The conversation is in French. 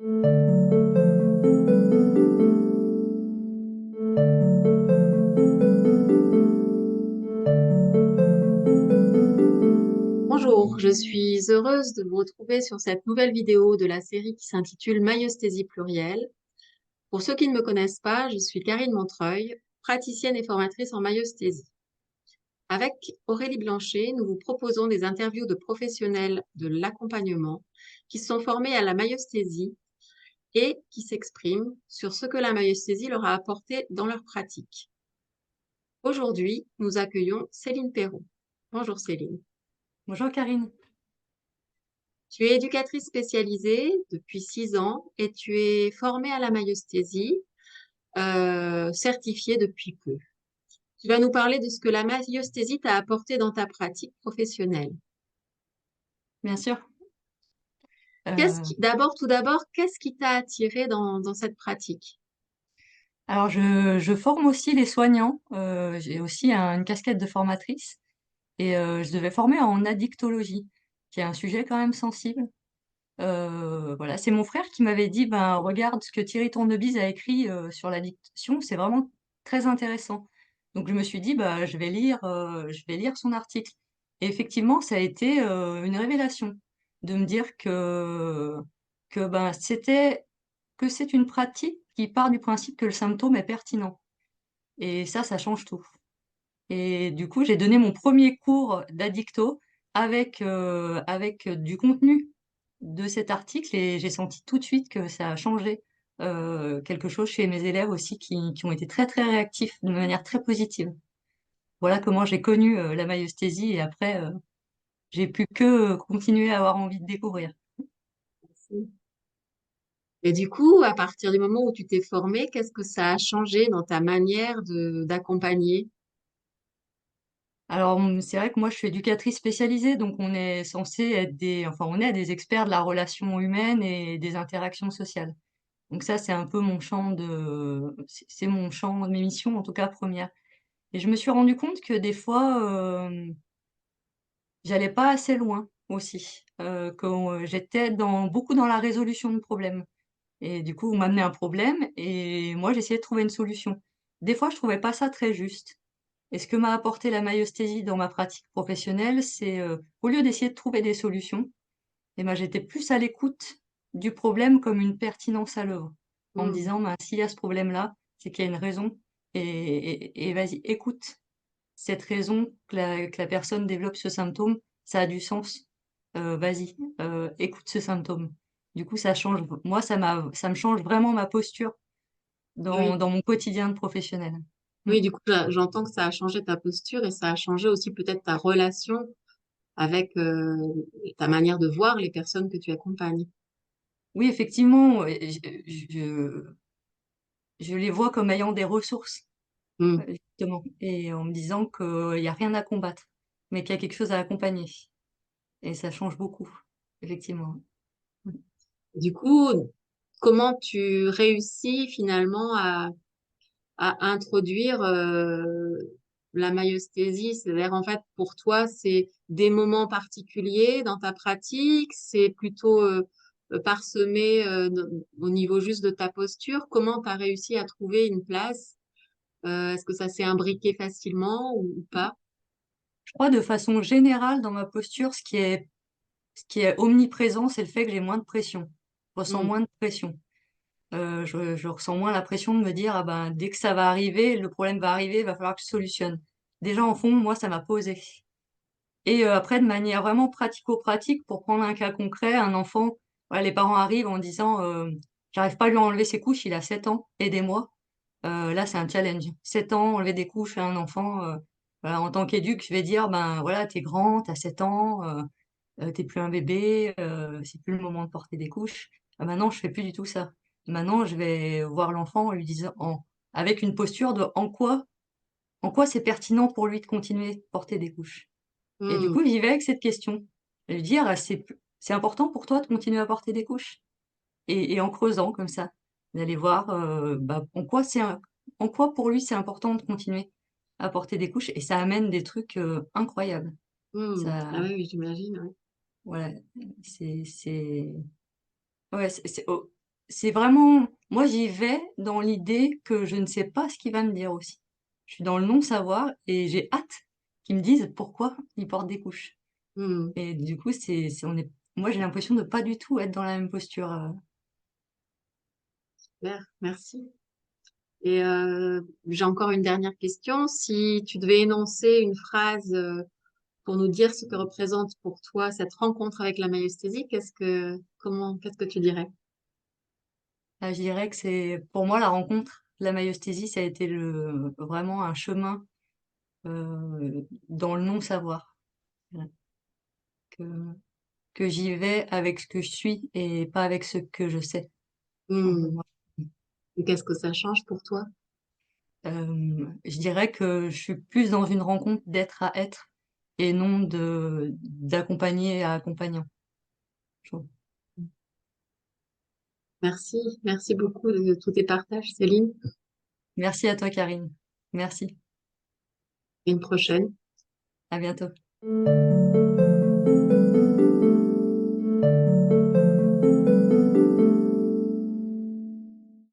Bonjour, je suis heureuse de vous retrouver sur cette nouvelle vidéo de la série qui s'intitule Myosthésie plurielle. Pour ceux qui ne me connaissent pas, je suis Karine Montreuil, praticienne et formatrice en myosthésie. Avec Aurélie Blanchet, nous vous proposons des interviews de professionnels de l'accompagnement qui sont formés à la myosthésie et qui s'expriment sur ce que la myosthésie leur a apporté dans leur pratique. Aujourd'hui, nous accueillons Céline Perron. Bonjour Céline. Bonjour Karine. Tu es éducatrice spécialisée depuis 6 ans et tu es formée à la myosthésie, certifiée depuis peu. Tu vas nous parler de ce que la myosthésie t'a apporté dans ta pratique professionnelle. Bien sûr. Tout d'abord, qu'est-ce qui t'a attiré dans cette pratique? Alors je forme aussi les soignants. J'ai aussi une casquette de formatrice et je devais former en addictologie, qui est un sujet quand même sensible. Voilà, c'est mon frère qui m'avait dit, ben regarde ce que Thierry Tournebise a écrit sur l'addiction, c'est vraiment très intéressant. Donc je me suis dit, bah je vais lire son article. Et effectivement, ça a été une révélation de me dire que ben c'est une pratique qui part du principe que le symptôme est pertinent. Et ça change tout. Et du coup, j'ai donné mon premier cours d'addicto avec du contenu de cet article et j'ai senti tout de suite que ça a changé quelque chose chez mes élèves aussi qui ont été très très réactifs de manière très positive. Voilà comment j'ai connu la myosthésie et après j'ai pu que continuer à avoir envie de découvrir. Et du coup, à partir du moment où tu t'es formée, qu'est-ce que ça a changé dans ta manière d'accompagner? Alors, c'est vrai que moi, je suis éducatrice spécialisée, donc on est censé être enfin, on est des experts de la relation humaine et des interactions sociales. Donc ça, c'est un peu c'est mon champ de mes missions, en tout cas première. Et je me suis rendu compte que des fois, j'allais pas assez loin aussi, j'étais beaucoup dans la résolution de problèmes. Et du coup, on m'amenait un problème et moi, j'essayais de trouver une solution. Des fois, je trouvais pas ça très juste. Et ce que m'a apporté la myosthésie dans ma pratique professionnelle, c'est, au lieu d'essayer de trouver des solutions, et ben, j'étais plus à l'écoute du problème comme une pertinence à l'œuvre. En me Hmm. disant: «Ben, s'il y a ce problème-là, c'est qu'il y a une raison et vas-y, écoute cette raison que la personne développe ce symptôme, ça a du sens. Vas-y, écoute ce symptôme». Du coup, ça me change vraiment ma posture Oui. dans mon quotidien de professionnel. Mmh. Oui, du coup, j'entends que ça a changé ta posture et ça a changé aussi peut-être ta relation avec ta manière de voir les personnes que tu accompagnes. Oui, effectivement, je les vois comme ayant des ressources, Mm. justement, et en me disant qu'il y a rien à combattre, mais qu'il y a quelque chose à accompagner et ça change beaucoup, effectivement. Mmh. Du coup, comment tu réussis finalement à introduire la myosthésie? C'est-à-dire, en fait, pour toi, c'est des moments particuliers dans ta pratique, c'est plutôt parsemé au niveau juste de ta posture. Comment tu as réussi à trouver une place? Est-ce que ça s'est imbriqué facilement ou pas? Je crois de façon générale dans ma posture, ce qui est omniprésent, c'est le fait que j'ai moins de pression. Je ressens Mm. moins de pression. Je ressens moins la pression de me dire: «Ah ben, dès que ça va arriver, le problème va arriver, il va falloir que je solutionne». Déjà, en fond, moi, ça m'a posé. Et après de manière vraiment pratico-pratique, pour prendre un cas concret, un enfant, voilà, les parents arrivent en disant, «J'arrive pas à lui enlever ses couches, il a 7 ans, aidez-moi». Là, c'est un challenge. 7 ans, enlever des couches à un enfant, voilà, en tant qu'éduc, je vais dire: «Ben, voilà, tu es grand, tu as 7 ans, tu es plus un bébé, c'est plus le moment de porter des couches». Maintenant, je fais plus du tout ça. Maintenant, je vais voir l'enfant en lui disant avec une posture de en quoi c'est pertinent pour lui de continuer de porter des couches? Et du Mm. coup, j'y vais avec cette question. Lui dire: C'est important pour toi de continuer à porter des couches?» Et en creusant comme ça, d'aller voir, bah, en quoi pour lui c'est important de continuer à porter des couches et ça amène des trucs, incroyables. Mm. Ça Ah oui, oui, j'imagine, ouais. voilà, c'est ouais, c'est oh, c'est vraiment, moi j'y vais dans l'idée que je ne sais pas ce qu'il va me dire aussi. Je suis dans le non-savoir et j'ai hâte qu'ils me disent pourquoi ils portent des couches. Hmm, Et du coup, moi j'ai l'impression de pas du tout être dans la même posture. super, merci. Et j'ai encore une dernière question. Si tu devais énoncer une phrase pour nous dire ce que représente pour toi cette rencontre avec la maïesthésie, qu'est-ce que tu dirais? Je dirais que c'est, pour moi, la rencontre, la maïesthésie, ça a été vraiment un chemin dans le non-savoir. Voilà. Que, que j'y vais avec ce que je suis et pas avec ce que je sais. Hmm, Voilà. et qu'est-ce que ça change pour toi? Je dirais que je suis plus dans une rencontre d'être à être et non d'accompagner à accompagnant. Je trouve. Merci, merci beaucoup de tous tes partages, Céline. Merci à toi, Karine. Merci. À une prochaine. À bientôt.